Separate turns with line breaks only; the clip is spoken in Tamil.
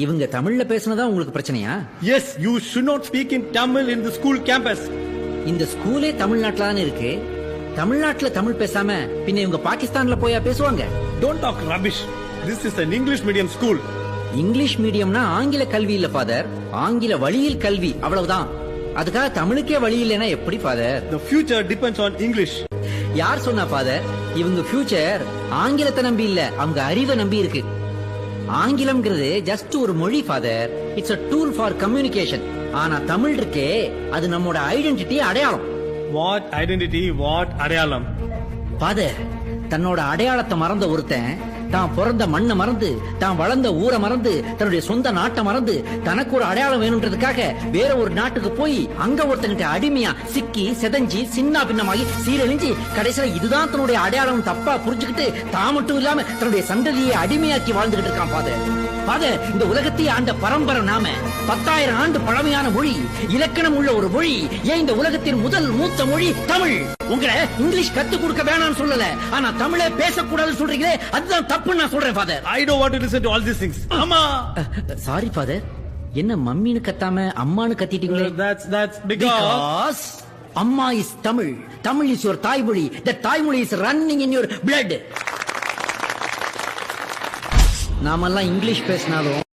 இவங்க தமிழ்ல பேசுனதா உங்களுக்கு பிரச்சனையா?
Yes, you should not speak in Tamil in the school campus.
இந்த ஸ்கூலே தமிழ்நாட்டுல தானே இருக்கு. தமிழ்நாட்டுல தமிழ் பேசாம பின்ன இவங்க பாகிஸ்தான்ல போயா பேசுவாங்க?
Don't talk rubbish. This is an English medium school.
English மீடியம்னா ஆங்கில கல்வி இல்ல ஃபாதர், ஆங்கில வழியில் கல்வி, அவ்வளவுதான். அதுக்காக தமிழுக்கே வழி இல்லைன்னா எப்படி father?
The future depends on English.
யார் சொன்னா ஃபாதர்? இவங்க ஃபியூச்சர் ஆங்கிலத்தை நம்பி இல்ல, அவங்க அறிவை நம்பி இருக்கு. ஆங்கிலம்ங்கிறது ஜஸ்ட் ஒரு மொழி father. It's a tool for communication. ஆனா தமிழ் இருக்கே, அது நம்மோட ஐடென்டிட்டி, அடையாளம்.
What identity, what அடையாளம்?
ஃபாதர், தன்னோட அடையாளத்தை மறந்த ஒருத்தன் தான் பிறந்த மண்ணை மறந்து, தான் வளர்ந்த ஊரை மறந்து, தன்னுடைய சொந்த நாட்டை மறந்து, தனக்கு ஒரு அடையாளம் வேணும்ன்றதுக்காக வேற ஒரு நாட்டுக்கு போய் அங்க ஒருத்தங்கிட்ட அடிமையா சிக்கி செதஞ்சி சின்ன பின்னமாகி சீரழிஞ்சு கடைசியில இதுதான் தன்னுடைய அடையாளம் தப்பா புரிஞ்சுக்கிட்டு தான் மட்டும் இல்லாம தன்னுடைய சந்ததியை அடிமையாக்கி வாழ்ந்துகிட்டு இருக்கான் ஃபாதர். ஃபாதர், இந்த உலகத்தையே ஆண்ட பரம்பரை நாம. 10,000 ஆண்டு பழமையான மொழி, இலக்கணம் உள்ள ஒரு மொழி. ஏன் இந்த உலகத்தின் முதல் மூத்த மொழி தமிழ். உங்களை இங்கிலீஷ் கத்து கொடுக்க வேணாம்னு சொல்லல, ஆனா தமிழே பேசக்கூடாதுன்னு சொல்றீங்களே, அதுதான் தப்புன்னு நான் சொல்றேன் father.
I don't want to listen to all these things. அம்மா.
சாரி ஃபாதர், என்ன மம்மின்னு கத்தாம அம்மான்னு கத்திட்டீங்களே?
That's because
அம்மா is Tamil. Tamil is your தாய்மொழி. The தாய்மொழி is running in your blood. நாமெல்லாம் இங்கிலீஷ் பேசினாலும்